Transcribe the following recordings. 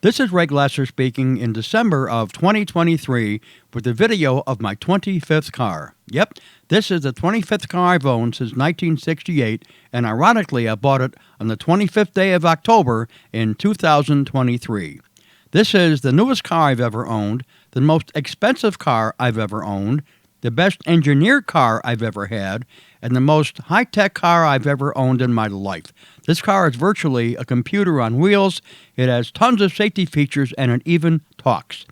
This is Ray Glasser speaking in December of 2023 with a video of my 25th car. Yep, this is the 25th car I've owned since 1968, and ironically I bought it on the 25th day of October in 2023. This is the newest car I've ever owned, the most expensive car I've ever owned, the best engineered car I've ever had, and the most high-tech car I've ever owned in my life. This car is virtually a computer on wheels. It has tons of safety features, and it even talks.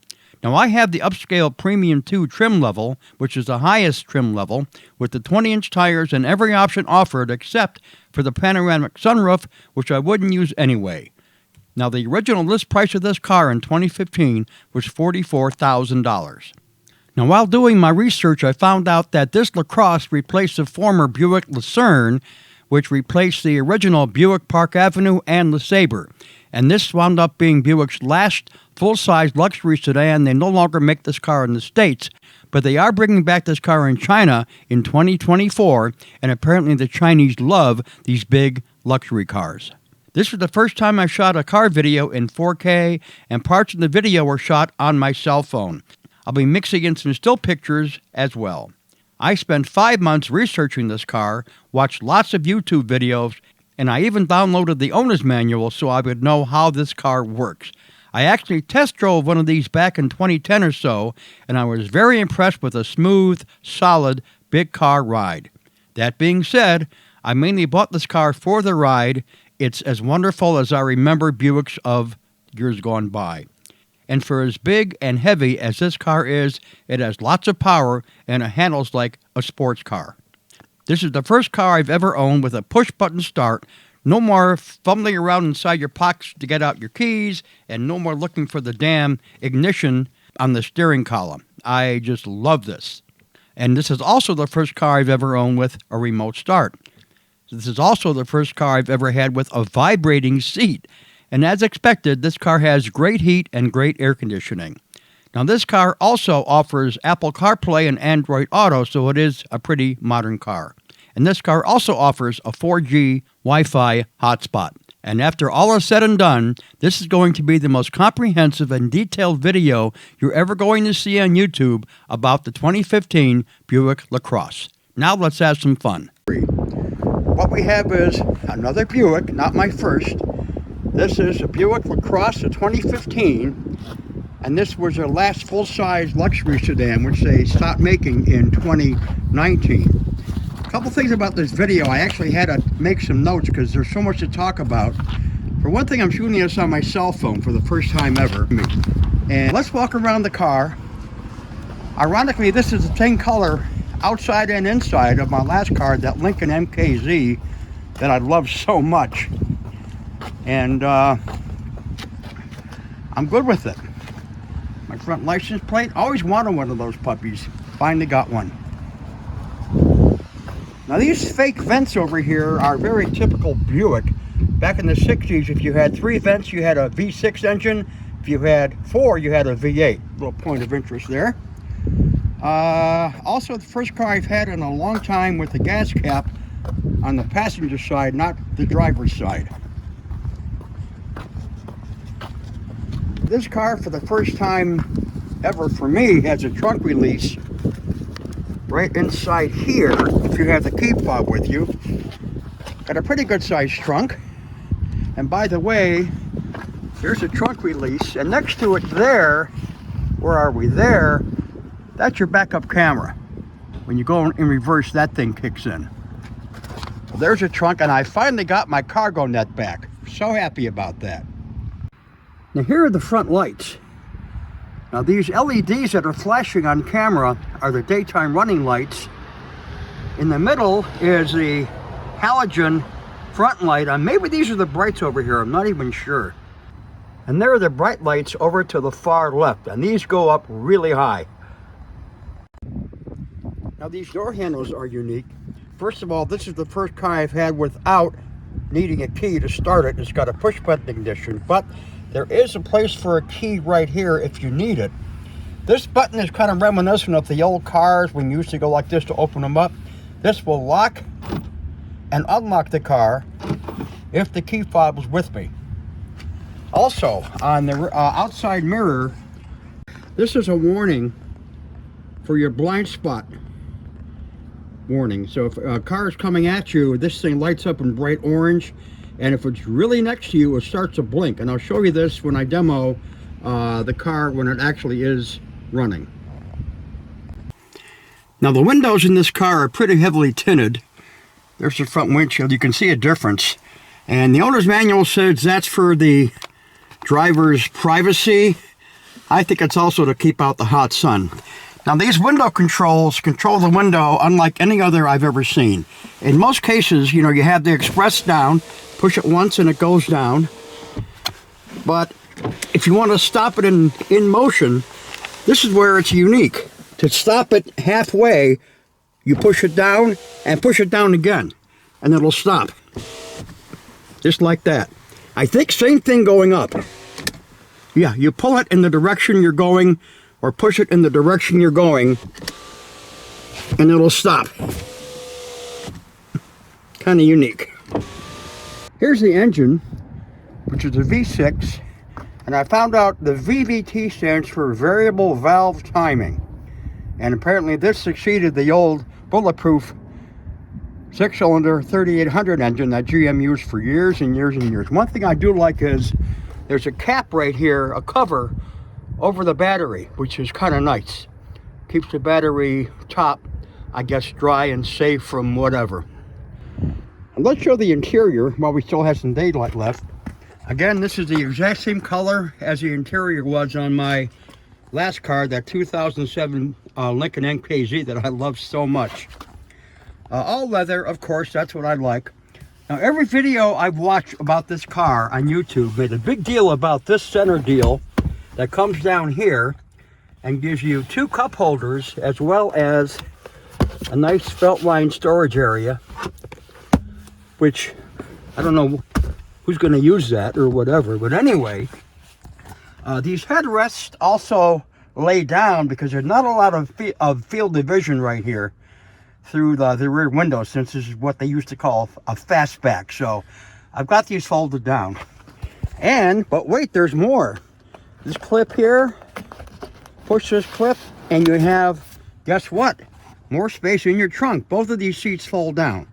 Now, I have the upscale Premium 2 trim level, which is the highest trim level, with the 20-inch tires and every option offered except for the panoramic sunroof, which I wouldn't use anyway. Now, the original list price of this car in 2015 was $44,000. Now, while doing my research, I found out that this LaCrosse replaced the former Buick LaCrosse, which replaced the original Buick Park Avenue and LeSabre. And this wound up being Buick's last full-size luxury sedan. They no longer make this car in the States, but they are bringing back this car in China in 2024, and apparently the Chinese love these big luxury cars. This was the first time I shot a car video in 4K, and parts of the video were shot on my cell phone. I'll be mixing in some still pictures as well. I spent 5 months researching this car, watched lots of YouTube videos, and I even downloaded the owner's manual so I would know how this car works. I actually test drove one of these back in 2010 or so, and I was very impressed with a smooth, solid, big car ride. That being said, I mainly bought this car for the ride. It's as wonderful as I remember Buicks of years gone by. And for as big and heavy as this car is, it has lots of power and it handles like a sports car. This is the first car I've ever owned with a push-button start. No more fumbling around inside your pockets to get out your keys, and no more looking for the damn ignition on the steering column. I just love this. And this is also the first car I've ever owned with a remote start. This is also the first car I've ever had with a vibrating seat. And as expected, this car has great heat and great air conditioning. Now, this car also offers Apple CarPlay and Android Auto, so it is a pretty modern car. And this car also offers a 4G Wi-Fi hotspot. And after all is said and done, this is going to be the most comprehensive and detailed video you're ever going to see on YouTube about the 2015 Buick LaCrosse. Now let's have some fun. What we have is another Buick, not my first. This is a Buick LaCrosse of 2015, and this was their last full-size luxury sedan, which they stopped making in 2019. A couple things about this video. I actually had to make some notes because there's so much to talk about. For one thing, I'm shooting this on my cell phone for the first time ever. And let's walk around the car. Ironically, this is the same color outside and inside of my last car, that Lincoln MKZ that I love so much. And I'm good with it. My front license plate, always wanted one of those puppies. Finally got one. Now, these fake vents over here are very typical Buick. Back in the 60s, if you had 3 vents, you had a V6 engine. If you had 4, you had a V8. Little point of interest there. Also, the first car I've had in a long time with the gas cap on the passenger side, not the driver's side. This car, for the first time ever for me, has a trunk release right inside here if you have the key fob with you. Got a pretty good sized trunk. And by the way, here's a trunk release, and next to it there, where are we there? That's your backup camera. When you go in reverse, that thing kicks in. Well, there's a trunk, and I finally got my cargo net back. So happy about that. Now, here are the front lights. Now, these LEDs that are flashing on camera are the daytime running lights. In the middle is the halogen front light. And maybe these are the brights over here. I'm not even sure. And there are the bright lights over to the far left. And these go up really high. Now, these door handles are unique. First of all, this is the first car I've had without needing a key to start it. It's got a push button ignition, but there is a place for a key right here if you need it. This button is kind of reminiscent of the old cars when you used to go like this to open them up. This will lock and unlock the car if the key fob is with me. Also, on the outside mirror, this is a warning for your blind spot warning. So if a car is coming at you, this thing lights up in bright orange, and if it's really next to you, it starts to blink. And I'll show you this when I demo the car when it actually is running. Now the windows in this car are pretty heavily tinted. There's the front windshield. You can see a difference. And the owner's manual says that's for the driver's privacy. I think it's also to keep out the hot sun. Now these window controls control the window unlike any other I've ever seen. In most cases, you know, you have the express down, push it once and it goes down. But if you want to stop it in motion, this is where it's unique. To stop it halfway, you push it down and push it down again, and it'll stop. Just like that. I think same thing going up. Yeah, you pull it in the direction you're going, or push it in the direction you're going, and it'll stop. Kind of unique. Here's the engine, which is a V6, and I found out the VVT stands for variable valve timing. And apparently this succeeded the old bulletproof 6-cylinder 3800 engine that GM used for years and years and years. One thing I do like is there's a cap right here, a cover over the battery, which is kind of nice. Keeps the battery top, I guess, dry and safe from whatever. And let's show the interior while we still have some daylight left. Again, this is the exact same color as the interior was on my last car, that 2007 Lincoln NKZ that I love so much. All leather, of course, that's what I like. Now, every video I've watched about this car on YouTube made a big deal about this center deal that comes down here and gives you 2 cup holders as well as a nice felt line storage area, which I don't know who's going to use that or whatever, but anyway, these headrests also lay down because there's not a lot of field of vision right here through the rear window, since this is what they used to call a fastback. So I've got these folded down. But wait, there's more. This clip here, push this clip, and you have, guess what? More space in your trunk. Both of these seats fold down.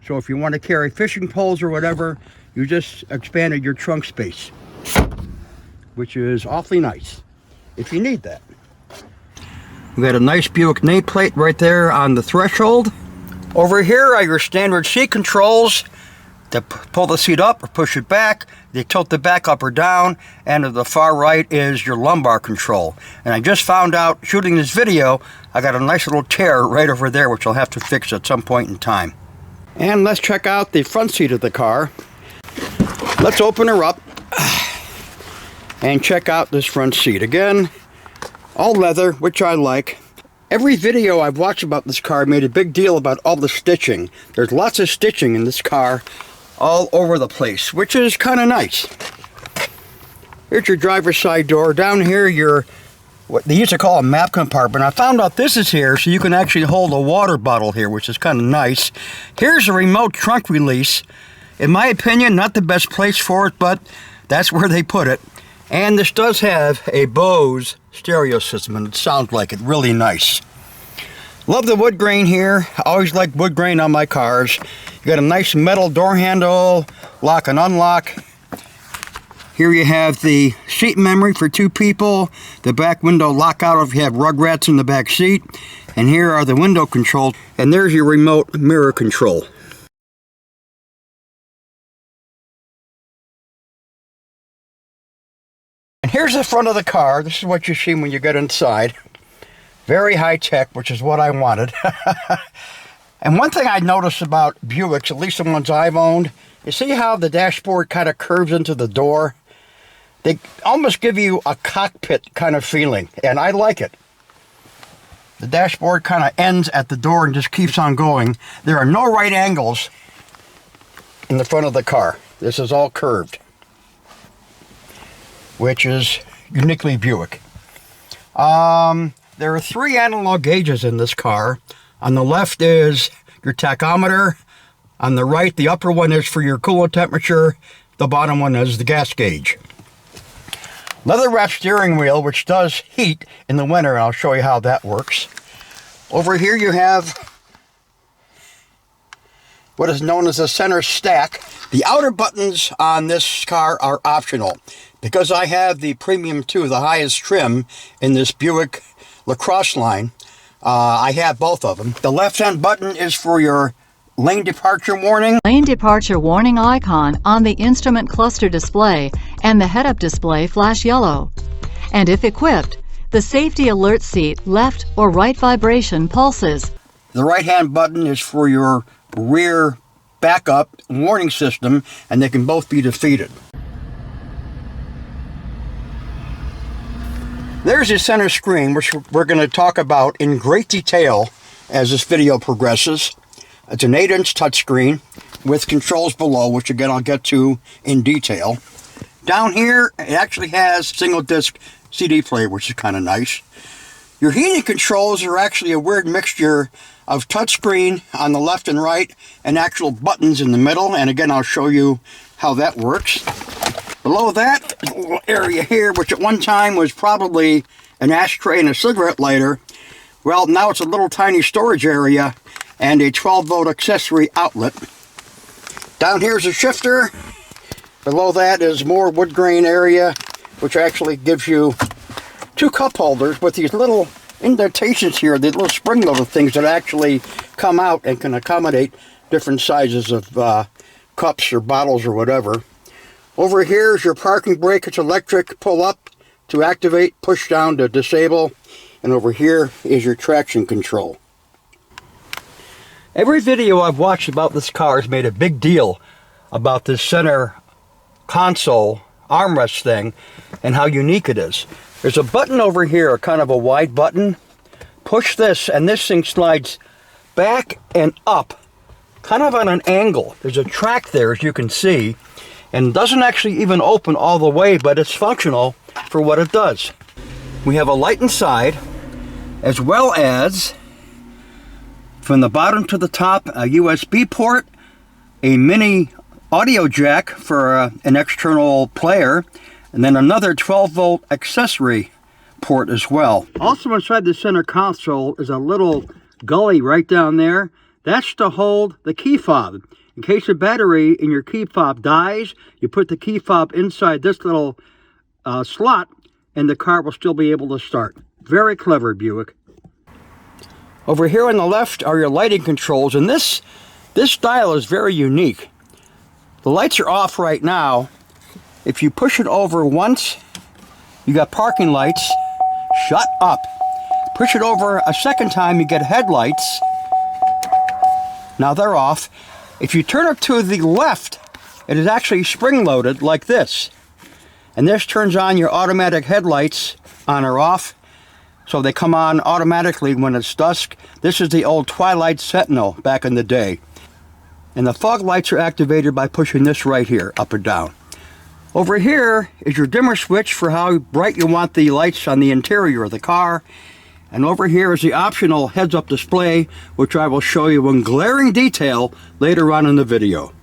So if you want to carry fishing poles or whatever, you just expanded your trunk space, which is awfully nice if you need that. We got a nice Buick nameplate right there on the threshold. Over here are your standard seat controls to pull the seat up or push it back. They tilt the back up or down, and to the far right is your lumbar control. And I just found out shooting this video, I got a nice little tear right over there, which I'll have to fix at some point in time. And let's check out the front seat of the car. Let's open her up and check out this front seat. Again, all leather, which I like. Every video I've watched about this car made a big deal about all the stitching. There's lots of stitching in this car all over the place, which is kind of nice. Here's your driver's side door. Down here, what they used to call a map compartment. I found out this is here, so you can actually hold a water bottle here, which is kind of nice. Here's a remote trunk release. In my opinion, not the best place for it, but that's where they put it. And this does have a Bose stereo system, and it sounds like it really nice. Love the wood grain here. I always like wood grain on my cars. You got a nice metal door handle, lock and unlock. Here you have the seat memory for 2 people, the back window lockout if you have rugrats in the back seat, and here are the window controls, and there's your remote mirror control. And here's the front of the car. This is what you see when you get inside. Very high tech, which is what I wanted. And one thing I noticed about Buicks, at least the ones I've owned, you see how the dashboard kind of curves into the door? They almost give you a cockpit kind of feeling, and I like it. The dashboard kind of ends at the door and just keeps on going. There are no right angles in the front of the car. This is all curved, which is uniquely Buick. There are 3 analog gauges in this car. On the left is your tachometer. On the right, the upper one is for your coolant temperature. The bottom one is the gas gauge. Leather wrap steering wheel, which does heat in the winter, and I'll show you how that works. Over here you have what is known as a center stack. The outer buttons on this car are optional. Because I have the Premium 2, the highest trim in this Buick LaCrosse line, I have both of them. The left-hand button is for your lane departure warning. Lane departure warning icon on the instrument cluster display and the head-up display flash yellow. And if equipped, the safety alert seat left or right vibration pulses. The right-hand button is for your rear backup warning system, and they can both be defeated. There's your center screen, which we're going to talk about in great detail as this video progresses. It's an 8-inch touchscreen with controls below, which again I'll get to in detail. Down here, it actually has single disc CD player, which is kind of nice. Your heating controls are actually a weird mixture of touchscreen on the left and right and actual buttons in the middle, and again I'll show you how that works. Below that is a little area here, which at one time was probably an ashtray and a cigarette lighter. Well, now it's a little tiny storage area and a 12-volt accessory outlet. Down here is a shifter. Below that is more wood grain area, which actually gives you 2 cup holders with these little indentations here, the little spring-loaded things that actually come out and can accommodate different sizes of cups or bottles or whatever. Over here is your parking brake. It's electric. Pull up to activate, push down to disable. And over here is your traction control. Every video I've watched about this car has made a big deal about this center console armrest thing and how unique it is. There's a button over here, kind of a wide button. Push this and this thing slides back and up, kind of on an angle. There's a track there, as you can see, and doesn't actually even open all the way, but it's functional for what it does. We have a light inside, as well as from the bottom to the top a USB port, a mini audio jack for an external player, and then another 12-volt accessory port as well. Also inside the center console is a little gully right down there. That's to hold the key fob. In case the battery in your key fob dies, you put the key fob inside this little slot and the car will still be able to start. Very clever, Buick. Over here on the left are your lighting controls, and this dial is very unique. The lights are off right now. If you push it over once, you got parking lights. Shut up. Push it over a second time, you get headlights. Now they're off. If you turn it to the left, it is actually spring-loaded like this. And this turns on your automatic headlights on or off. So they come on automatically when it's dusk. This is the old Twilight Sentinel back in the day. And the fog lights are activated by pushing this right here, up or down. Over here is your dimmer switch for how bright you want the lights on the interior of the car. And over here is the optional heads-up display, which I will show you in glaring detail later on in the video.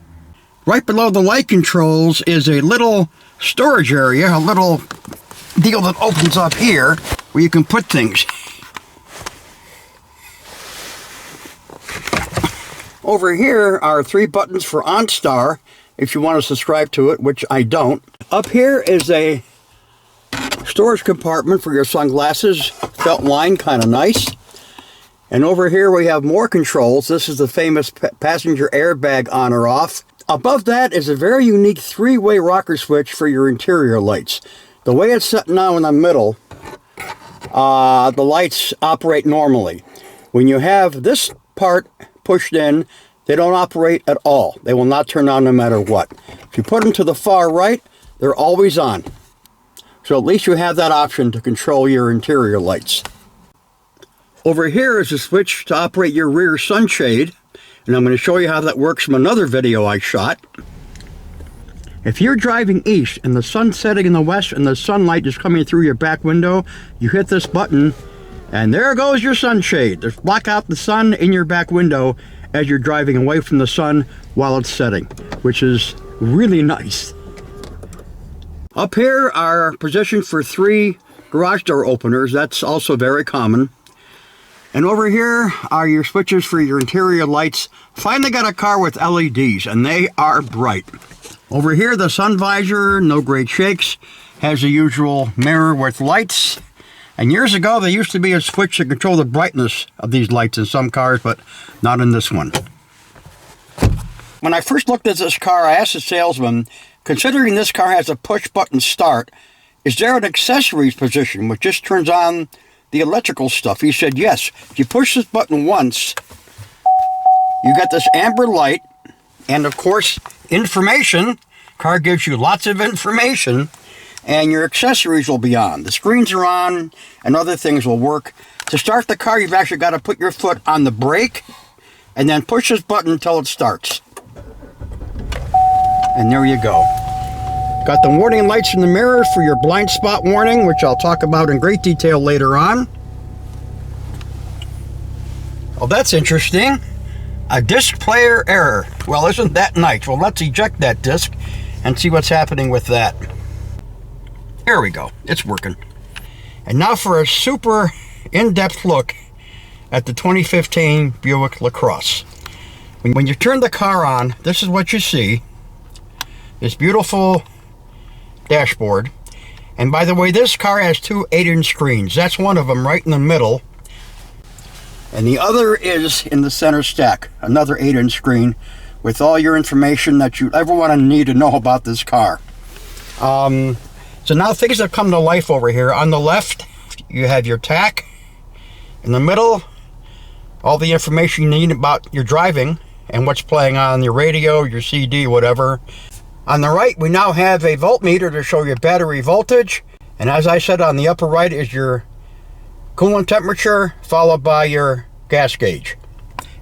Right below the light controls is a little storage area, a little deal that opens up here where you can put things. Over here are 3 buttons for OnStar if you want to subscribe to it, which I don't. Up here is a storage compartment for your sunglasses, felt line, kind of nice. And over here we have more controls. This is the famous passenger airbag on or off. Above that is a very unique 3-way rocker switch for your interior lights. The way it's set now in the middle, the lights operate normally. When you have this part pushed in, they don't operate at all. They will not turn on no matter what. If you put them to the far right, they're always on. So at least you have that option to control your interior lights. Over here is a switch to operate your rear sunshade, and I'm going to show you how that works from another video I shot. If you're driving east and the sun's setting in the west and the sunlight is coming through your back window, you hit this button and there goes your sunshade. Just block out the sun in your back window as you're driving away from the sun while it's setting, which is really nice. Up here are positioned for 3 garage door openers. That's also very common. And over here are your switches for your interior lights. Finally got a car with LEDs, and they are bright. Over here, the sun visor, no great shakes, has the usual mirror with lights. And years ago, there used to be a switch to control the brightness of these lights in some cars, but not in this one. When I first looked at this car, I asked the salesman, considering this car has a push-button start, is there an accessories position which just turns on the electrical stuff? He said, yes. If you push this button once, you get this amber light, and of course, information. Car gives you lots of information, and your accessories will be on. The screens are on, and other things will work. To start the car, you've actually got to put your foot on the brake, and then push this button until it starts. And there you go. Got the warning lights in the mirror for your blind spot warning, which I'll talk about in great detail later on. Oh, that's interesting. A disc player error. Well, isn't that nice? Well, let's eject that disc and see what's happening with that. Here we go. It's working. And now for a super in-depth look at the 2015 Buick LaCrosse. When you turn the car on, this is what you see. This beautiful dashboard. And by the way, this car has 2 8-inch screens. That's one of them right in the middle. And the other is in the center stack, another 8-inch screen with all your information that you ever want to need to know about this car. So now things have come to life over here. On the left, you have your tack. In the middle, all the information you need about your driving and what's playing on your radio, your CD, whatever. On the right, we now have a voltmeter to show your battery voltage. And as I said, on the upper right is your coolant temperature, followed by your gas gauge.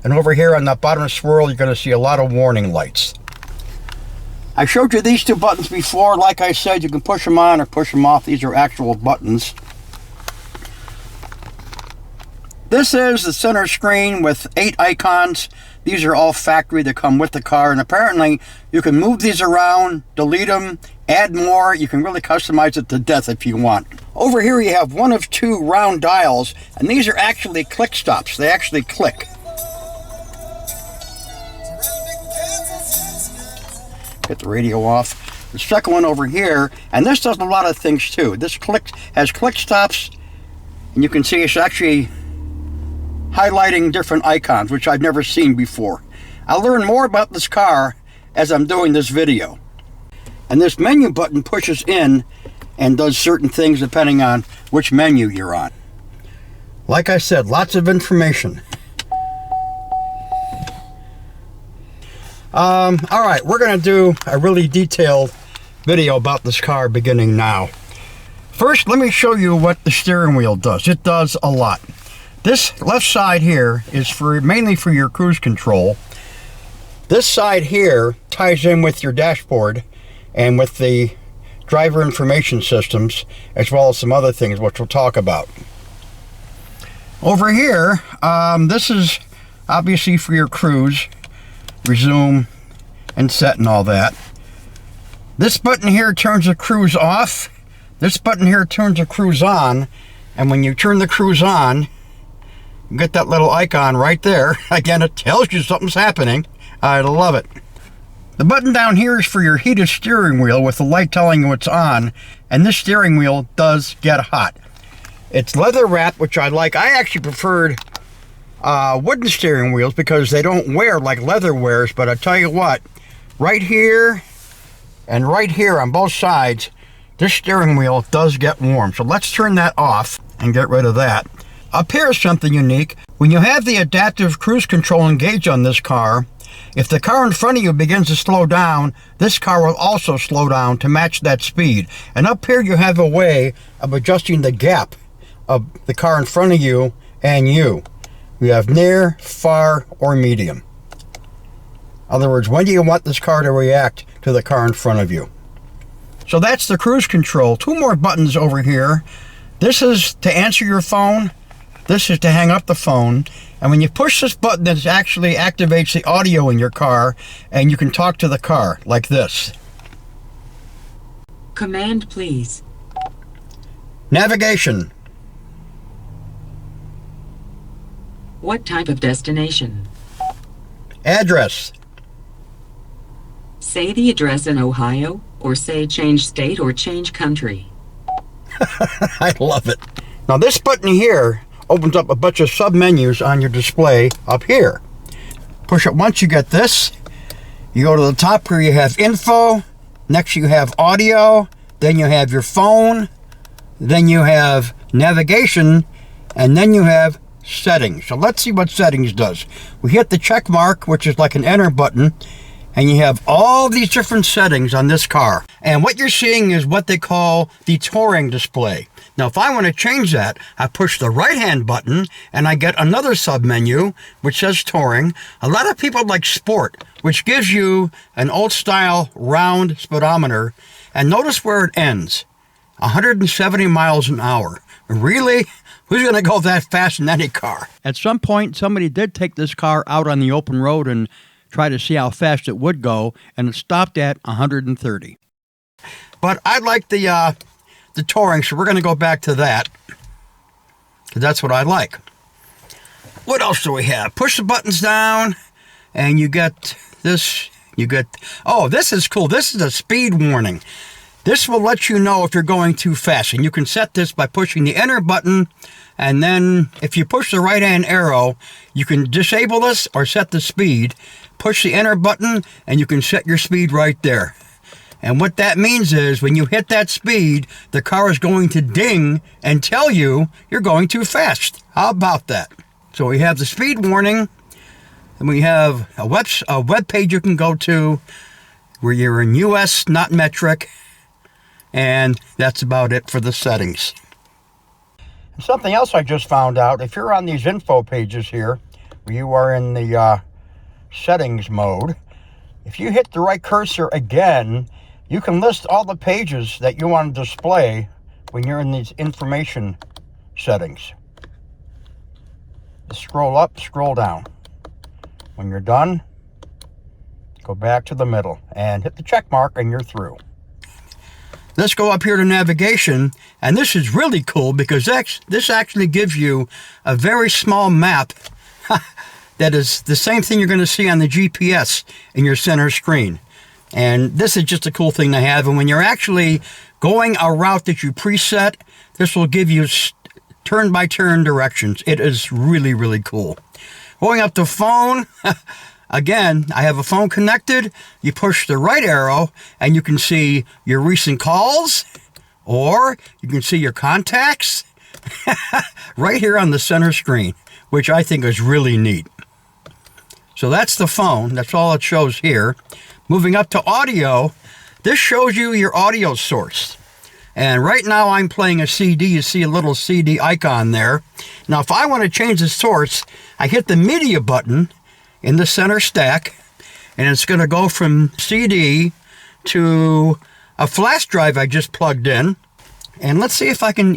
And over here on that bottom swirl, you're going to see a lot of warning lights. I showed you these 2 buttons before. Like I said, you can push them on or push them off. These are actual buttons. This is the center screen with 8 icons. These are all factory that come with the car, and apparently you can move these around, delete them, add more. You can really customize it to death if you want. Over here you have one of 2 round dials, and these are actually click stops. They actually click. Get the radio off. The second one over here, and this does a lot of things too. This has click stops, and you can see it's actually highlighting different icons, which I've never seen before. I'll learn more about this car as I'm doing this video. And this menu button pushes in and does certain things depending on which menu you're on. Like I said, lots of information. Alright, we're going to do a really detailed video about this car beginning now. First, let me show you what the steering wheel does. It does a lot. This left side here is mainly for your cruise control. This side here ties in with your dashboard and with the driver information systems, as well as some other things which we'll talk about. Over here, this is obviously for your cruise, resume, and set and all that. This button here turns the cruise off. This button here turns the cruise on. And when you turn the cruise on, you get that little icon right there. Again, it tells you something's happening. I love it. The button down here is for your heated steering wheel with the light telling you it's on. And this steering wheel does get hot. It's leather wrapped, which I like. I actually preferred wooden steering wheels because they don't wear like leather wears. But I tell you what, right here and right here on both sides, this steering wheel does get warm. So let's turn that off and get rid of that. Up here is something unique. When you have the adaptive cruise control engaged on this car, if the car in front of you begins to slow down, this car will also slow down to match that speed. And up here you have a way of adjusting the gap of the car in front of you and you. You have near, far, or medium. In other words, when do you want this car to react to the car in front of you? So that's the cruise control. 2 more buttons over here. This is to answer your phone. This is to hang up the phone. And when you push this button, it actually activates the audio in your car, and you can talk to the car like this. Command, please. Navigation. What type of destination? Address. Say the address in Ohio, or say change state or change country. I love it. Now this button here opens up a bunch of sub-menus on your display up here. Push it once, you get this. You go to the top where you have info. Next you have audio. Then you have your phone. Then you have navigation. And then you have settings. So let's see what settings does. We hit the check mark, which is like an enter button. And you have all these different settings on this car. And what you're seeing is what they call the touring display. Now, if I want to change that, I push the right-hand button and I get another sub-menu which says touring. A lot of people like sport, which gives you an old-style round speedometer. And notice where it ends, 170 miles an hour. Really? Who's going to go that fast in any car? At some point, somebody did take this car out on the open road and try to see how fast it would go, and it stopped at 130. But I like the touring, so we're going to go back to that, because that's what I like. What else do we have? Push the buttons down, and you get this. Oh, this is cool. This is a speed warning. This will let you know if you're going too fast, and you can set this by pushing the enter button, and then if you push the right-hand arrow, you can disable this or set the speed. Push the enter button, and you can set your speed right there. And what that means is when you hit that speed, the car is going to ding and tell you you're going too fast. How about that? So we have the speed warning, and we have a web page you can go to where you're in US, not metric, and that's about it for the settings. Something else I just found out, if you're on these info pages here, where you are in the settings mode, if you hit the right cursor again, you can list all the pages that you want to display when you're in these information settings. Just scroll up, scroll down. When you're done, go back to the middle and hit the check mark and you're through. Let's go up here to navigation, and this is really cool because this actually gives you a very small map that is the same thing you're going to see on the GPS in your center screen. And this is just a cool thing to have. And when you're actually going a route that you preset, this will give you turn-by-turn directions. It is really, really cool. Going up to phone, again, I have a phone connected. You push the right arrow, and you can see your recent calls, or you can see your contacts right here on the center screen, which I think is really neat. So that's the phone. That's all it shows here. Moving up to audio, this shows you your audio source. And right now I'm playing a CD. You see a little CD icon there. Now if I want to change the source, I hit the media button in the center stack, and it's going to go from CD to a flash drive I just plugged in. And let's see if I can,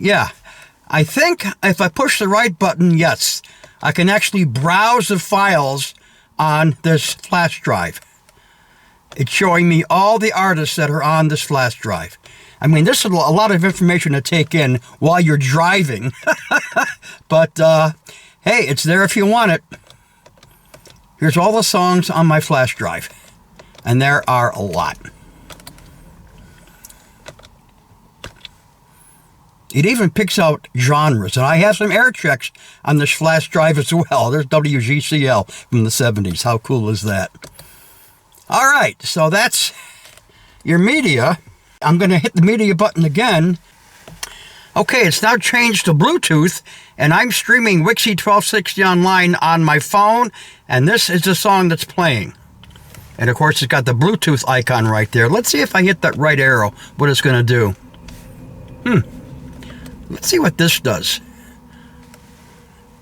I think if I push the right button, yes, I can actually browse the files on this flash drive. It's showing me all the artists that are on this flash drive. I mean, this is a lot of information to take in while you're driving. But, hey, it's there if you want it. Here's all the songs on my flash drive. And there are a lot. It even picks out genres. And I have some air checks on this flash drive as well. There's WGCL from the 70s. How cool is that? All right, so that's your media. I'm going to hit the media button again. Okay, it's now changed to Bluetooth, and I'm streaming Wixie 1260 online on my phone, and this is the song that's playing. And of course, it's got the Bluetooth icon right there. Let's see if I hit that right arrow, what it's going to do. Let's see what this does.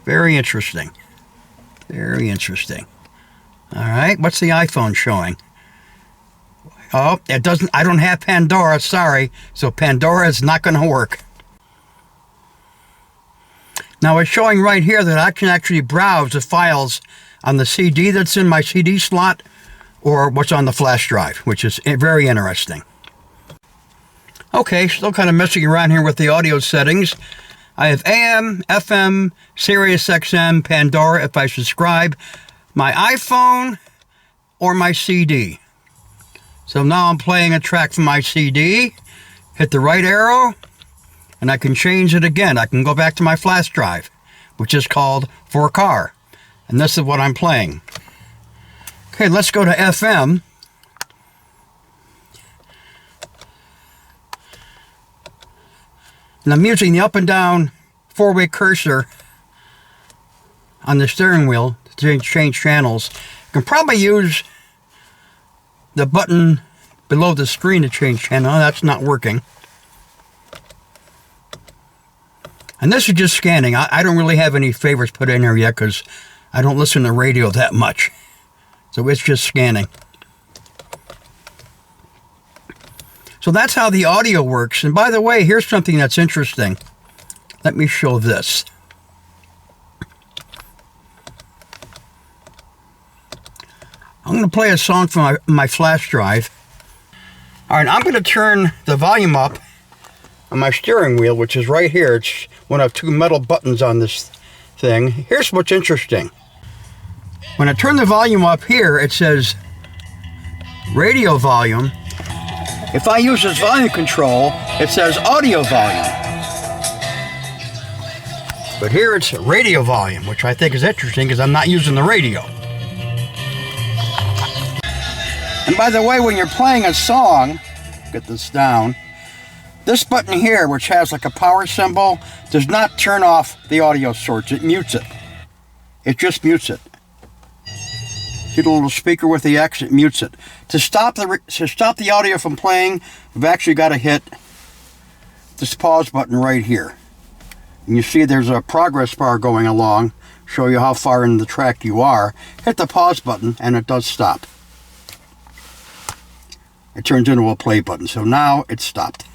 Very interesting. Very interesting. All right, what's the iPhone showing? Oh, it doesn't. I don't have Pandora, sorry. So Pandora is not going to work. Now it's showing right here that I can actually browse the files on the CD that's in my CD slot or what's on the flash drive, which is very interesting. Okay, still kind of messing around here with the audio settings. I have AM, FM, Sirius XM, Pandora if I subscribe, my iPhone, or my CD. So now I'm playing a track from my CD, hit the right arrow, and I can change it again. I can go back to my flash drive, which is called For Car. And this is what I'm playing. Okay, let's go to FM. And I'm using the up and down four-way cursor on the steering wheel to change channels. You can probably use the button below the screen to change channel. That's not working. And this is just scanning. I don't really have any favorites put in here yet because I don't listen to radio that much. So it's just scanning. So that's how the audio works. And by the way, here's something that's interesting. Let me show this. I'm going to play a song from my flash drive. All right, I'm going to turn the volume up on my steering wheel, which is right here. It's one of two metal buttons on this thing. Here's what's interesting. When I turn the volume up here, it says radio volume. If I use this volume control, it says audio volume. But here it's radio volume, which I think is interesting because I'm not using the radio. And by the way, when you're playing a song, get this down, this button here, which has like a power symbol, does not turn off the audio source. It mutes it. It just mutes it. See the little speaker with the X, it mutes it. To stop the audio from playing, you've actually got to hit this pause button right here. And you see there's a progress bar going along, show you how far in the track you are. Hit the pause button and it does stop. It turns into a play button, so now it's stopped.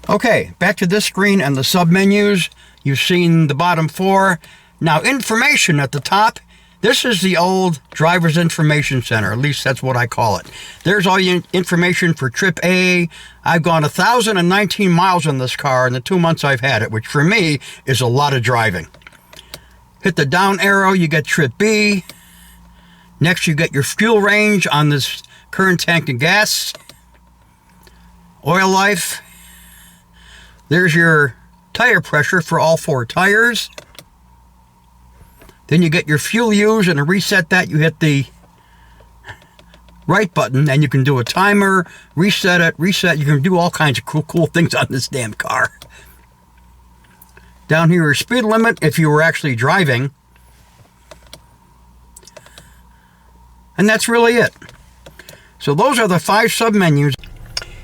Okay, back to this screen and the sub-menus. You've seen the bottom four. Now information at the top. This is the old driver's information center, at least that's what I call it. There's all your information for trip A. I've gone 1,019 miles in this car in the 2 months I've had it, which for me is a lot of driving. Hit the down arrow, you get trip B. Next you get your fuel range on this current tank of gas. Oil life. There's your tire pressure for all four tires. Then you get your fuel used, and to reset that, you hit the right button, and you can do a timer, reset it, reset. You can do all kinds of cool things on this damn car. Down here, your speed limit, if you were actually driving. And that's really it. So those are the 5 sub-menus.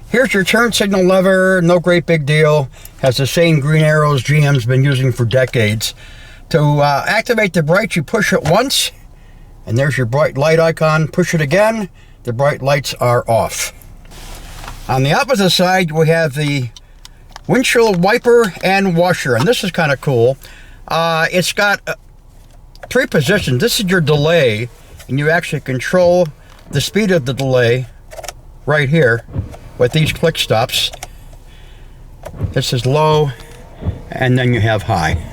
Here's your turn signal lever, no great big deal. Has the same green arrows GM's been using for decades. To activate the bright, you push it once, and there's your bright light icon. Push it again, the bright lights are off. On the opposite side, we have the windshield wiper and washer, and this is kind of cool. It's got 3 positions. This is your delay, and you actually control the speed of the delay right here with these click stops. This is low, and then you have high.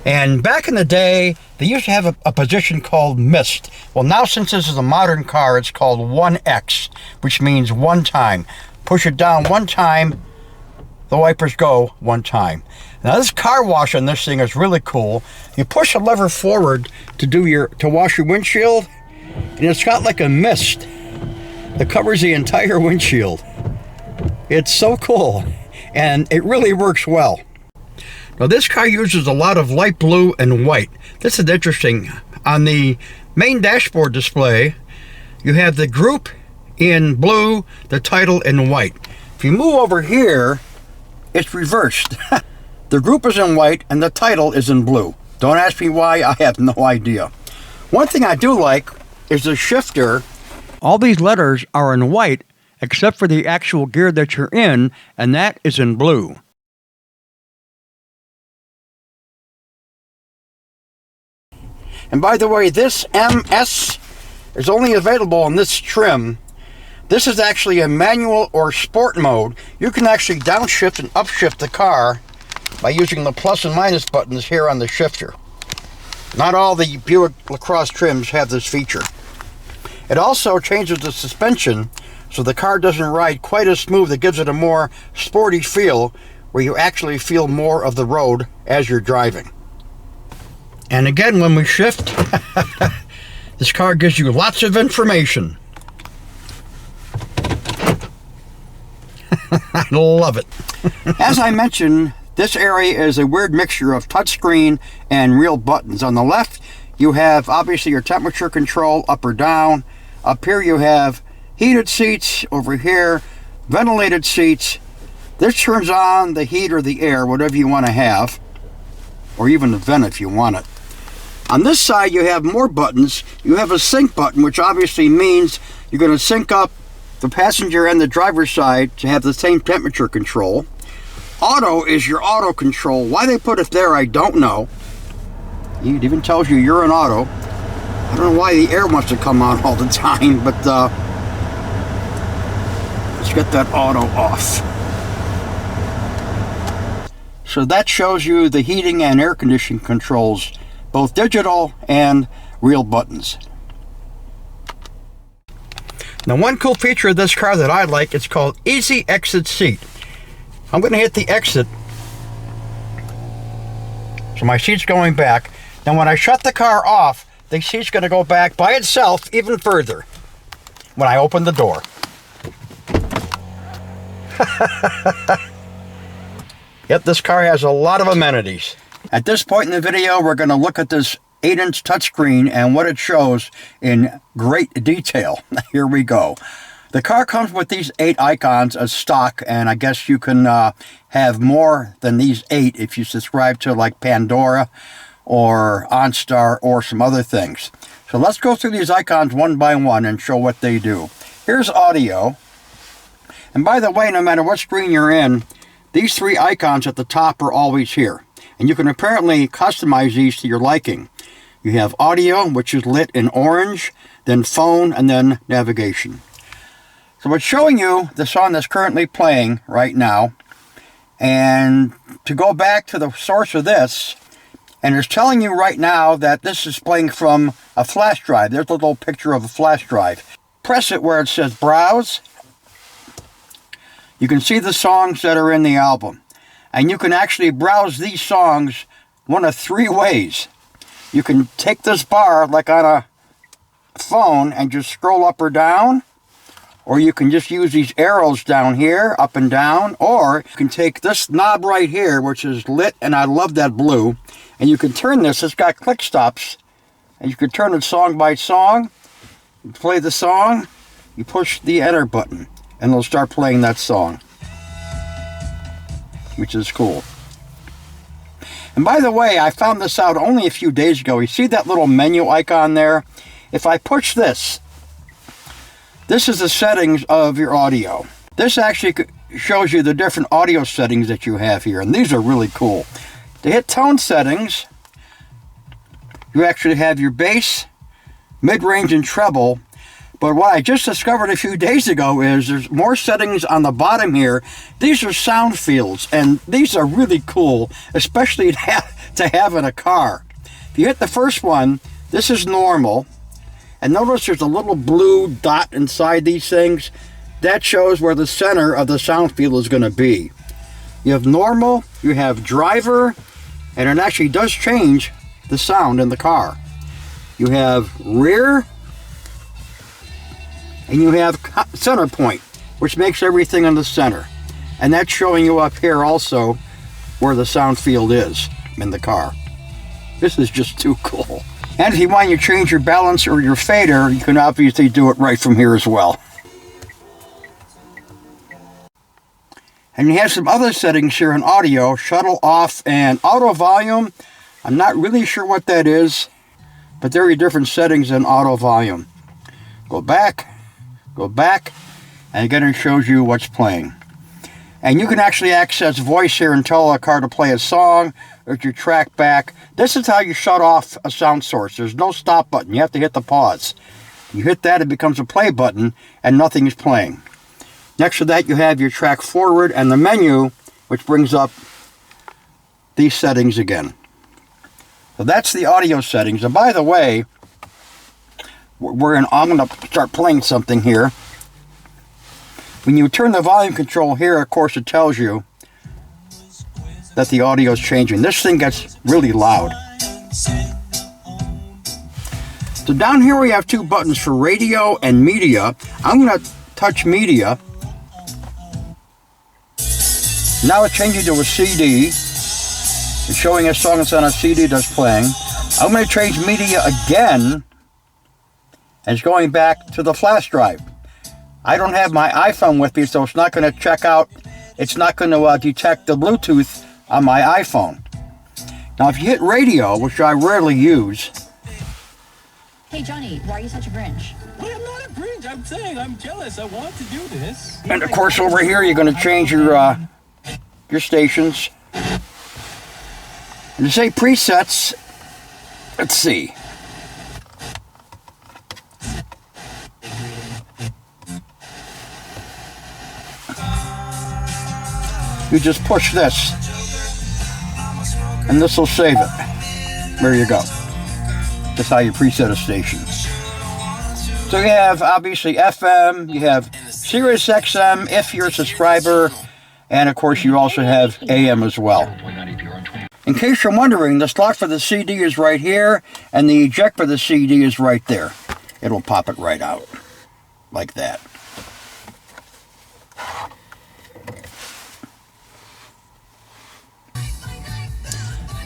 And back in the day, they used to have a position called mist. Well, now since this is a modern car, it's called 1X, which means one time. Push it down one time, the wipers go one time. Now this car wash on this thing is really cool. You push a lever forward to wash your windshield, and it's got like a mist that covers the entire windshield. It's so cool, and it really works well. Now this car uses a lot of light blue and white. This is interesting. On the main dashboard display, you have the group in blue, the title in white. If you move over here, it's reversed. The group is in white and the title is in blue. Don't ask me why, I have no idea. One thing I do like is the shifter. All these letters are in white except for the actual gear that you're in, and that is in blue. And by the way, this MS is only available in this trim. This is actually a manual or sport mode. You can actually downshift and upshift the car by using the plus and minus buttons here on the shifter. Not all the Buick LaCrosse trims have this feature. It also changes the suspension so the car doesn't ride quite as smooth. It gives it a more sporty feel where you actually feel more of the road as you're driving. And again, when we shift, this car gives you lots of information. I love it. As I mentioned, this area is a weird mixture of touchscreen and real buttons. On the left, you have obviously your temperature control, up or down. Up here you have heated seats. Over here, ventilated seats. This turns on the heat or the air, whatever you want to have, or even the vent if you want it. On this side, you have more buttons. You have a sync button, which obviously means you're going to sync up the passenger and the driver's side to have the same temperature control. Auto is your auto control. Why they put it there, I don't know. It even tells you you're in auto. I don't know why the air wants to come on all the time, but let's get that auto off. So that shows you the heating and air conditioning controls, both digital and real buttons. Now, one cool feature of this car that I like, it's called Easy Exit Seat. I'm going to hit the exit. So my seat's going back. Now when I shut the car off, the seat's going to go back by itself even further when I open the door. Yep, this car has a lot of amenities. At this point in the video, we're going to look at this 8-inch touchscreen and what it shows in great detail. Here we go. The car comes with these 8 icons as stock, and I guess you can have more than these 8 if you subscribe to like Pandora or OnStar or some other things. So let's go through these icons one by one and show what they do. Here's audio. And by the way, no matter what screen you're in, these 3 icons at the top are always here. And you can apparently customize these to your liking. You have audio, which is lit in orange, then phone, and then navigation. So it's showing you the song that's currently playing right now. And to go back to the source of this, and it's telling you right now that this is playing from a flash drive. There's a little picture of a flash drive. Press it where it says browse. You can see the songs that are in the album. And you can actually browse these songs one of 3 ways. You can take this bar like on a phone and just scroll up or down. Or you can just use these arrows down here, up and down. Or you can take this knob right here, which is lit, and I love that blue. And you can turn this, it's got click stops. And you can turn it song by song. You play the song, you push the enter button, and it'll start playing that song. Which is cool. And by the way, I found this out only a few days ago. You see that little menu icon there? If I push this, this is the settings of your audio. This actually shows you the different audio settings that you have here, and these are really cool. To hit tone settings, you actually have your bass, mid-range, and treble. But what I just discovered a few days ago is there's more settings on the bottom here. These are sound fields, and these are really cool, especially to have in a car. If you hit the first one, this is normal. And notice there's a little blue dot inside these things. That shows where the center of the sound field is going to be. You have normal, you have driver, and it actually does change the sound in the car. You have rear, and you have center point, which makes everything in the center. And that's showing you up here also where the sound field is in the car. This is just too cool. And if you want to change your balance or your fader, you can obviously do it right from here as well. And you have some other settings here in audio, shuttle off and auto volume. I'm not really sure what that is, but there are different settings in auto volume. Go back, and again it shows you what's playing. And you can actually access voice here and tell a car to play a song, or your track back. This is how you shut off a sound source. There's no stop button. You have to hit the pause. You hit that, it becomes a play button, and nothing is playing. Next to that, you have your track forward and the menu, which brings up these settings again. So that's the audio settings. And by the way, I'm going to start playing something here. When you turn the volume control here, of course, it tells you that the audio is changing. This thing gets really loud. So down here we have two buttons for radio and media. I'm going to touch media. Now it's changing to a CD. It's showing a song that's on a CD that's playing. I'm going to change media again. And it's going back to the flash drive. I don't have my iPhone with me, so it's not going to check out. It's not going to detect the Bluetooth on my iPhone. Now if you hit radio, which I rarely use. Hey Johnny, why are you such a Grinch? Well, I'm not a Grinch. I'm saying I'm jealous. I want to do this. And of course over here you're going to change your stations. And to say presets, let's see. You just push this, and this will save it. There you go. That's how you preset a station. So you have, obviously, FM, you have Sirius XM, if you're a subscriber, and of course you also have AM as well. In case you're wondering, the slot for the CD is right here, and the eject for the CD is right there. It'll pop it right out, like that.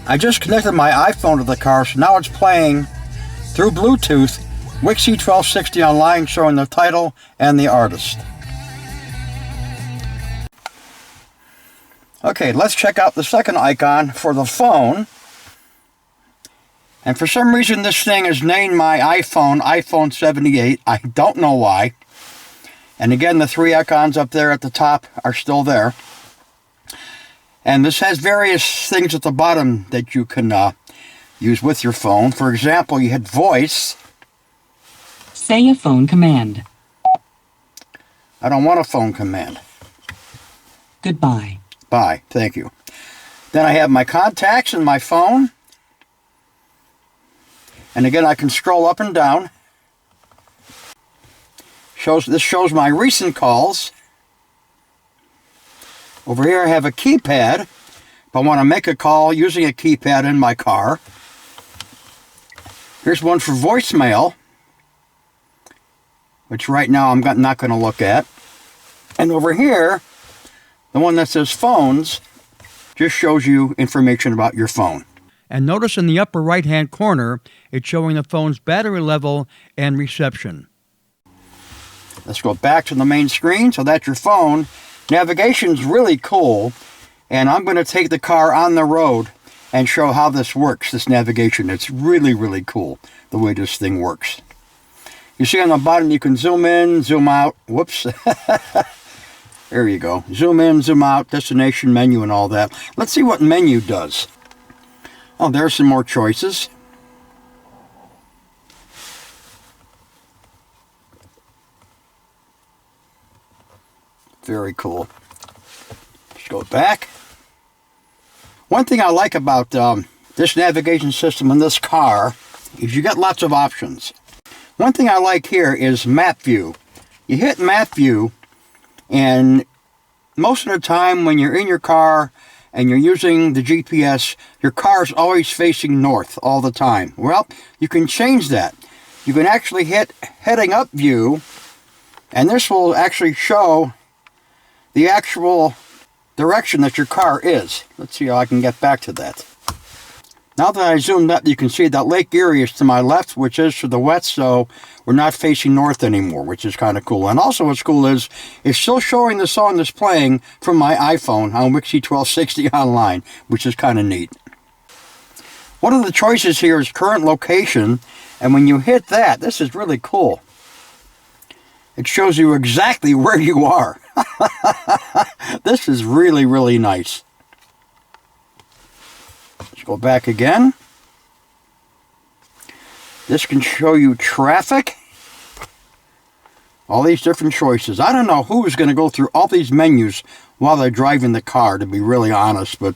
I just connected my iPhone to the car, so now it's playing through Bluetooth Wixie 1260 online, showing the title and the artist. Okay, let's check out the second icon for the phone. And for some reason this thing has named my iPhone 78. I don't know why. And again, the three icons up there at the top are still there. And this has various things at the bottom that you can use with your phone. For example, you hit voice. Say a phone command. I don't want a phone command. Goodbye. Bye, thank you. Then I have my contacts in my phone. And again, I can scroll up and down. This shows my recent calls. Over here I have a keypad. If I want to make a call using a keypad in my car. Here's one for voicemail, which right now I'm not going to look at. And over here, the one that says phones just shows you information about your phone. And notice in the upper right-hand corner, it's showing the phone's battery level and reception. Let's go back to the main screen. So that's your phone. Navigation's really cool. And I'm going to take the car on the road and show how this works, this navigation. It's really, really cool, the way this thing works. You see on the bottom, you can zoom in, zoom out. Whoops. There you go. Zoom in, zoom out, destination, menu, and all that. Let's see what menu does. Oh, there's some more choices. Very cool. Let's go back. One thing I like about this navigation system in this car is you get lots of options. One thing I like here is map view. You hit map view, and most of the time when you're in your car and you're using the GPS, your car's always facing north all the time. Well, you can change that. You can actually hit heading up view, and this will actually show the actual direction that your car is. Let's see how I can get back to that. Now that I zoomed up, you can see that Lake Erie is to my left, which is to the west, so we're not facing north anymore, which is kind of cool. And also what's cool is it's still showing the song that's playing from my iPhone on Wixie 1260 online, which is kind of neat. One of the choices here is current location, and when you hit that, this is really cool. It shows you exactly where you are. This is really, really nice. Let's go back again. This can show you traffic. All these different choices. I don't know who is going to go through all these menus while they're driving the car, to be really honest. But,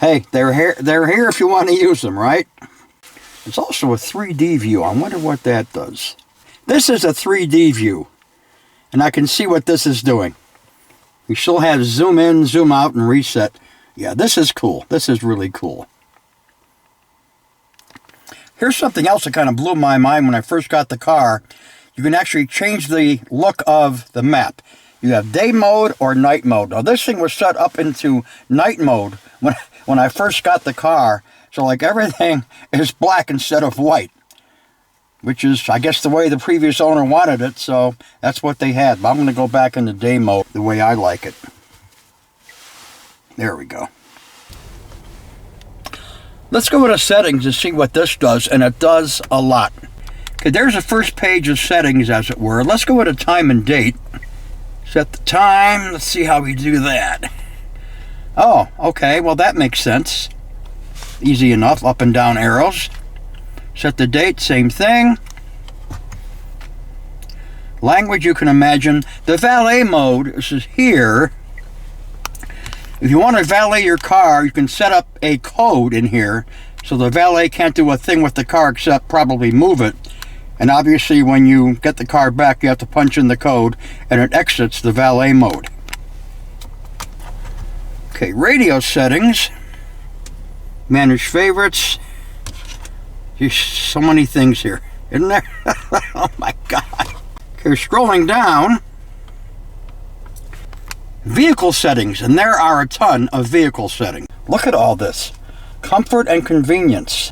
hey, they're here if you want to use them, right? It's also a 3D view. I wonder what that does. This is a 3D view. And I can see what this is doing. We still have zoom in, zoom out, and reset. Yeah, this is cool. This is really cool. Here's something else that kind of blew my mind when I first got the car. You can actually change the look of the map. You have day mode or night mode. Now this thing was set up into night mode when I first got the car. So like everything is black instead of white. Which is, I guess, the way the previous owner wanted it. So that's what they had. But I'm going to go back into day mode the way I like it. There we go. Let's go into settings and see what this does. And it does a lot. Okay, there's the first page of settings, as it were. Let's go into time and date. Set the time. Let's see how we do that. Oh, okay. Well, that makes sense. Easy enough. Up and down arrows. Set the date. Same thing. Language, you can imagine. The valet mode, this is here. If you want to valet your car, you can set up a code in here. So the valet can't do a thing with the car except probably move it. And obviously when you get the car back, you have to punch in the code and it exits the valet mode. Okay, radio settings. Manage favorites. There's so many things here, isn't there? Oh my God. Okay, scrolling down. Vehicle settings, and there are a ton of vehicle settings. Look at all this. Comfort and convenience.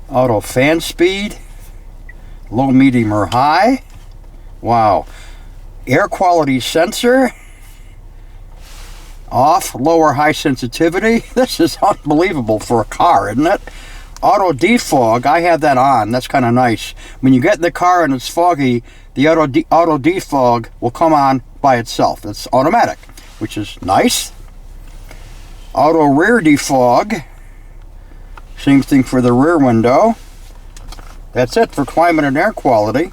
Auto fan speed, low, medium, or high. Wow. Air quality sensor, off, low or high sensitivity. This is unbelievable for a car, isn't it? Auto defog, I have that on. That's kind of nice. When you get in the car and it's foggy, the auto defog will come on by itself. It's automatic, which is nice. Auto rear defog. Same thing for the rear window. That's it for climate and air quality.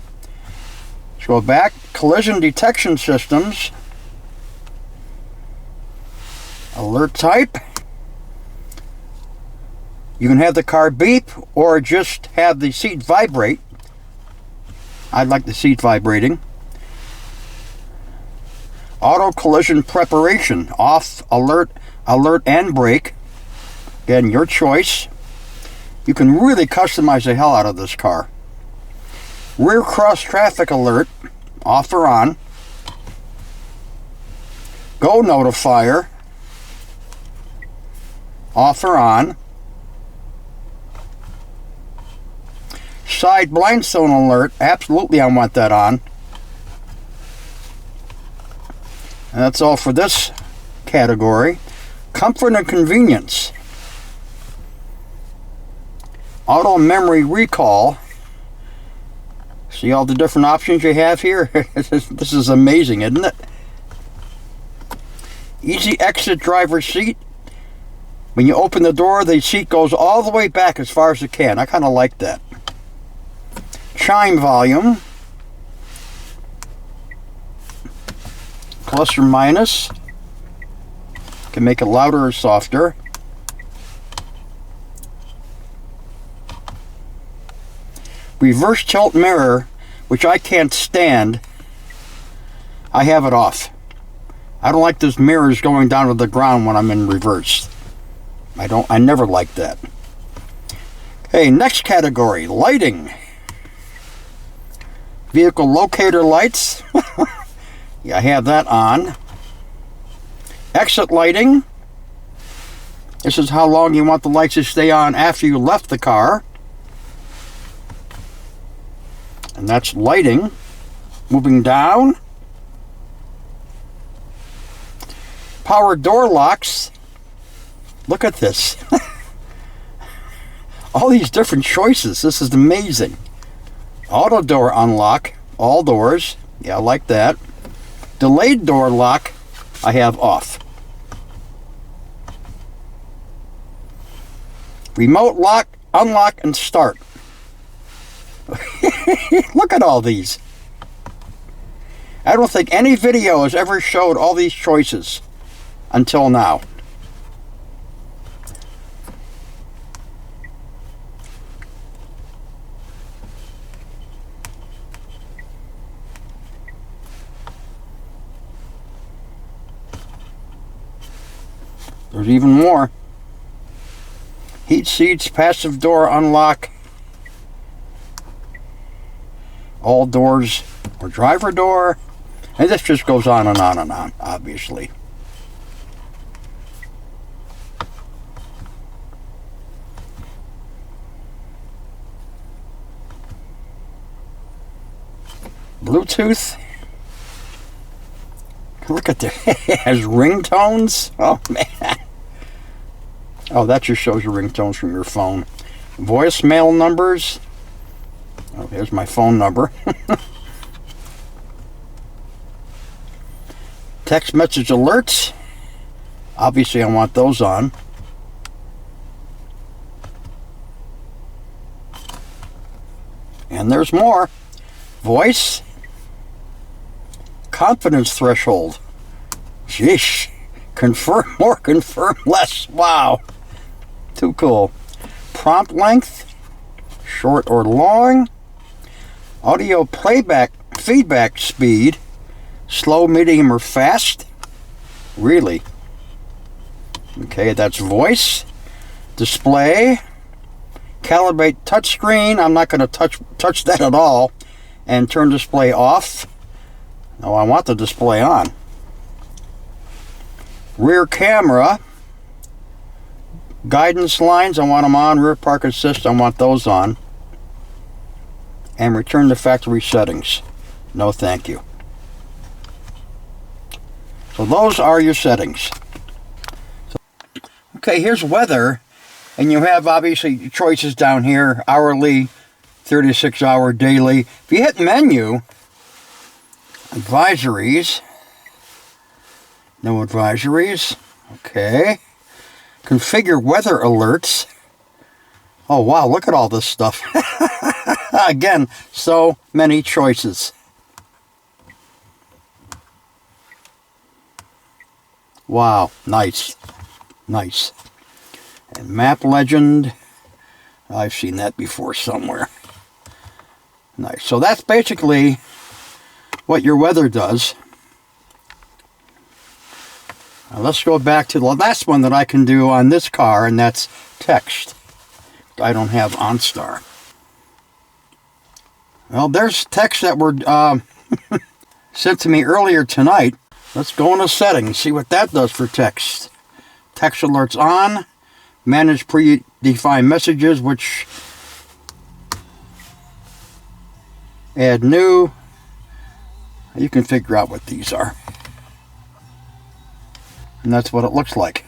Let's go back. Collision detection systems. Alert type. You can have the car beep or just have the seat vibrate. I like the seat vibrating. Auto collision preparation. Off, alert, and brake. Again, your choice. You can really customize the hell out of this car. Rear cross traffic alert, off or on. Go notifier, off or on. Side blind zone alert, absolutely I want that on. And that's all for this category. Comfort and convenience. Auto memory recall. See all the different options you have here? This is amazing, isn't it? Easy exit driver seat. When you open the door, the seat goes all the way back as far as it can. I kind of like that. Chime volume. Plus or minus. Can make it louder or softer. Reverse tilt mirror, which I can't stand. I have it off. I don't like those mirrors going down to the ground when I'm in reverse. I never like that. Okay, next category, lighting. Vehicle locator lights. Yeah, I have that on. Exit lighting. This is how long you want the lights to stay on after you left the car. And that's lighting. Moving down. Power door locks. Look at this. All these different choices. This is amazing. Auto door unlock. All doors. Yeah, I like that. Delayed door lock. I have off. Remote lock, unlock, and start. Look at all these. I don't think any video has ever showed all these choices until now. There's even more. Heat seats, passive door unlock, all doors or driver door, and this just goes on and on and on, obviously. Bluetooth. Look at that. It has ringtones. Oh, man. Oh, that just shows your ringtones from your phone. Voicemail numbers. Oh, here's my phone number. Text message alerts. Obviously, I want those on. And there's more. Voice. Confidence threshold. Sheesh. Confirm more, confirm less. Wow. Too cool. Prompt length. Short or long. Audio playback feedback speed. Slow, medium, or fast. Really? Okay, that's voice. Display. Calibrate touchscreen. I'm not going to touch that at all. And turn display off. No, I want the display on. Rear camera. Guidance lines, I want them on. Rear park assist, I want those on. And return to factory settings. No, thank you. So those are your settings. Okay, here's weather. And you have obviously choices down here. Hourly, 36-hour, daily. If you hit menu, advisories. No advisories. Okay. Configure weather alerts. Oh, wow, look at all this stuff. Again, so many choices. Wow, nice. Nice. And map legend. I've seen that before somewhere. Nice. So that's basically what your weather does. Now let's go back to the last one that I can do on this car, and that's text. I don't have OnStar. Well, there's text that were sent to me earlier tonight. Let's go into settings, see what that does for text. Text alerts on. Manage predefined messages, which add new. You can figure out what these are. And that's what it looks like.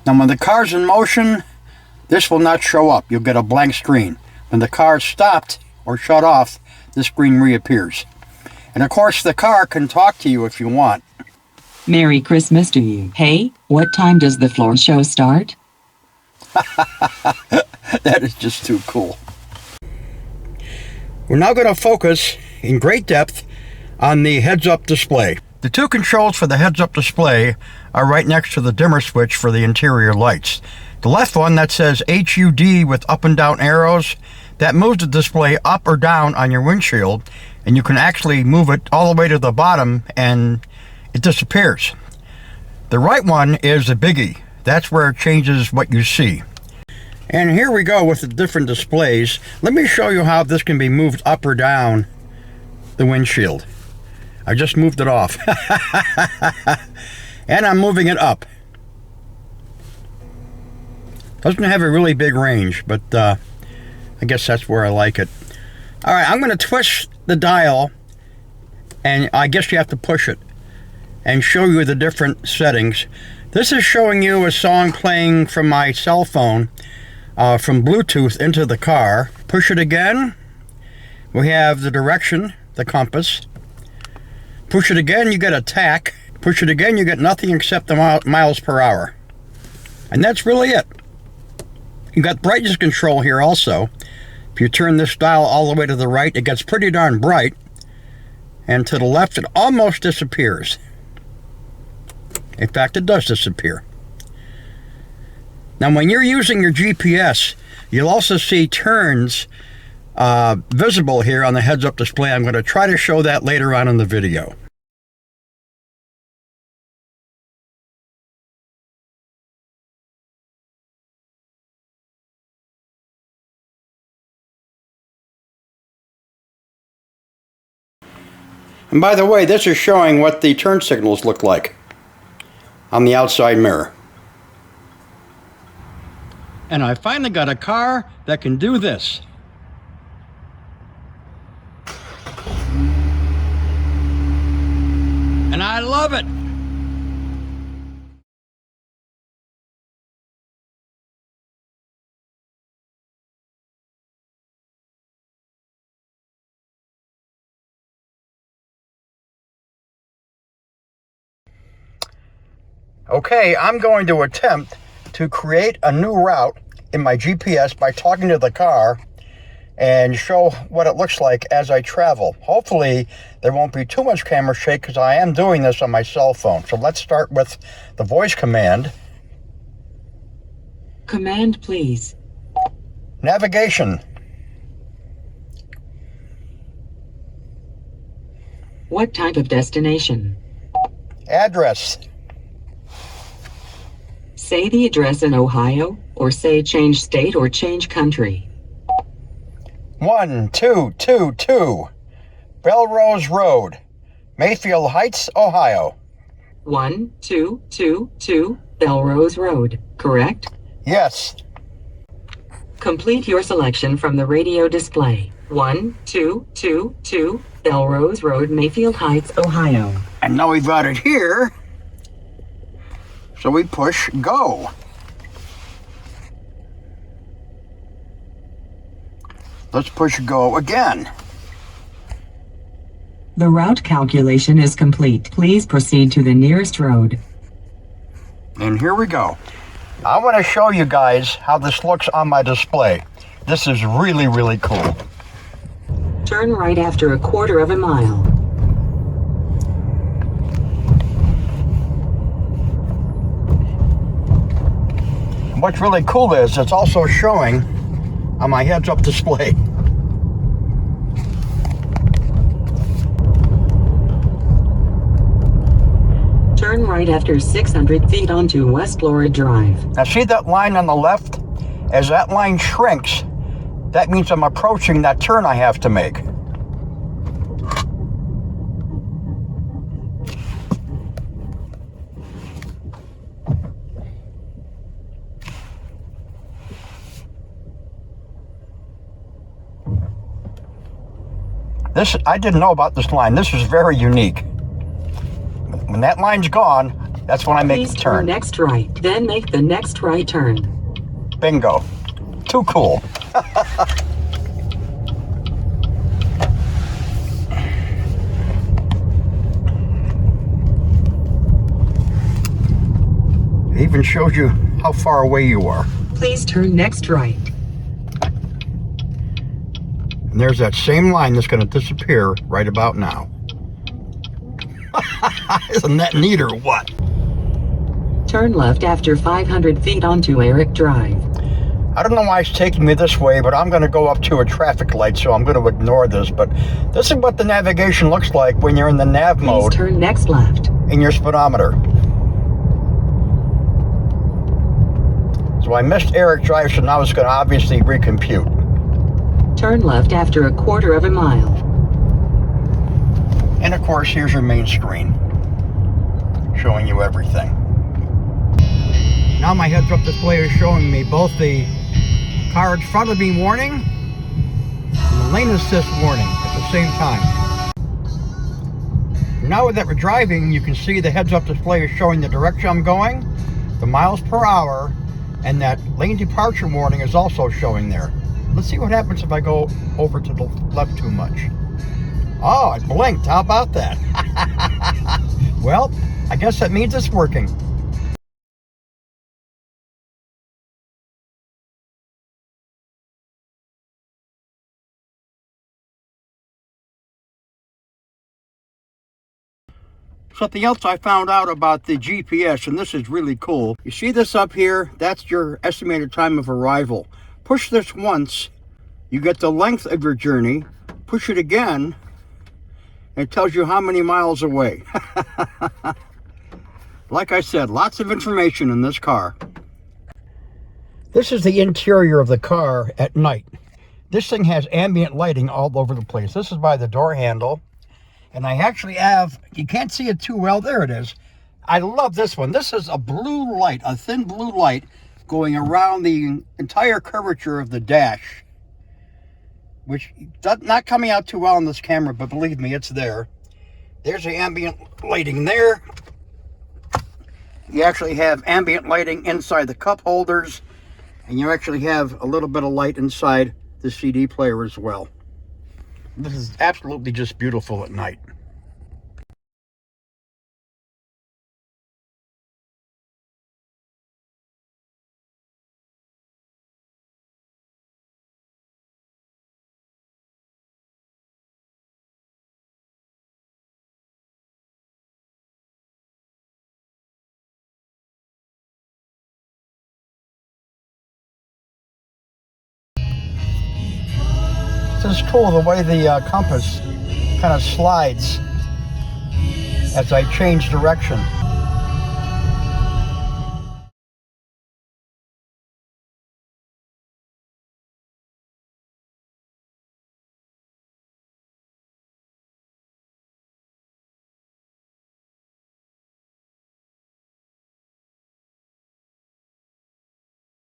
Now when the car's in motion, this will not show up. You'll get a blank screen. When the car's stopped or shut off, this screen reappears. And of course the car can talk to you if you want. Merry Christmas to you. Hey, what time does the floor show start? That is just too cool. We're now going to focus in great depth on the heads-up display. The two controls for the heads-up display are right next to the dimmer switch for the interior lights. The left one that says HUD with up and down arrows, that moves the display up or down on your windshield, and you can actually move it all the way to the bottom and it disappears. The right one is the biggie. That's where it changes what you see. And here we go with the different displays. Let me show you how this can be moved up or down the windshield. I just moved it off. And I'm moving it up. Doesn't have a really big range, but I guess that's where I like it. All right, I'm going to twist the dial, and I guess you have to push it, and show you the different settings. This is showing you a song playing from my cell phone from Bluetooth into the car. Push it again. We have the direction, the compass. Push it again, you get a tack. Push it again, you get nothing except the miles per hour. And that's really it. You got brightness control here also. If you turn this dial all the way to the right, it gets pretty darn bright. And to the left, it almost disappears. In fact, it does disappear. Now, when you're using your GPS, you'll also see turns visible here on the heads-up display. I'm going to try to show that later on in the video. And by the way, this is showing what the turn signals look like on the outside mirror. And I finally got a car that can do this. And I love it. Okay, I'm going to attempt to create a new route in my GPS by talking to the car and show what it looks like as I travel. Hopefully, there won't be too much camera shake because I am doing this on my cell phone. So let's start with the voice command. Command, please. Navigation. What type of destination? Address. Say the address in Ohio, or say change state or change country. 1222 Belrose Road, Mayfield Heights, Ohio. 1222 Belrose Road, correct? Yes. Complete your selection from the radio display. 1222 Belrose Road, Mayfield Heights, Ohio. And now we've got it here. So we push go. Let's push go again. The route calculation is complete. Please proceed to the nearest road. And here we go. I want to show you guys how this looks on my display. This is really, really cool. Turn right after a quarter of a mile. What's really cool is it's also showing on my heads-up display. Turn right after 600 feet onto West Laura Drive. Now see that line on the left? As that line shrinks, that means I'm approaching that turn I have to make. I didn't know about this line. This is very unique. When that line's gone, that's when I make the turn. Turn next right, then make the next right turn. Bingo. Too cool. It even shows you how far away you are. Please turn next right. And there's that same line that's going to disappear right about now. Isn't that neat or what? Turn left after 500 feet onto Eric Drive. I don't know why it's taking me this way, but I'm going to go up to a traffic light, so I'm going to ignore this. But this is what the navigation looks like when you're in the nav mode. Please turn next left. In your speedometer. So I missed Eric Drive, so now it's going to obviously recompute. Turn left after a quarter of a mile. And of course, here's your main screen, showing you everything. Now my heads-up display is showing me both the car in front of me warning and the lane assist warning at the same time. Now that we're driving, you can see the heads-up display is showing the direction I'm going, the miles per hour, and that lane departure warning is also showing there. Let's see what happens if I go over to the left too much. Oh, it blinked. How about that? Well, I guess that means it's working. Something else I found out about the GPS, and this is really cool. You see this up here? That's your estimated time of arrival. Push this once, you get the length of your journey. Push it again, and it tells you how many miles away. Like I said, lots of information in this car. This is the interior of the car at night. This thing has ambient lighting all over the place. This is by the door handle. And I actually have, you can't see it too well, there it is. I love this one. This is a blue light, a thin blue light going around the entire curvature of the dash. Which, not coming out too well on this camera, but believe me, it's there. There's the ambient lighting there. You actually have ambient lighting inside the cup holders. And you actually have a little bit of light inside the CD player as well. This is absolutely just beautiful at night. This is cool, the way the compass kind of slides as I change direction.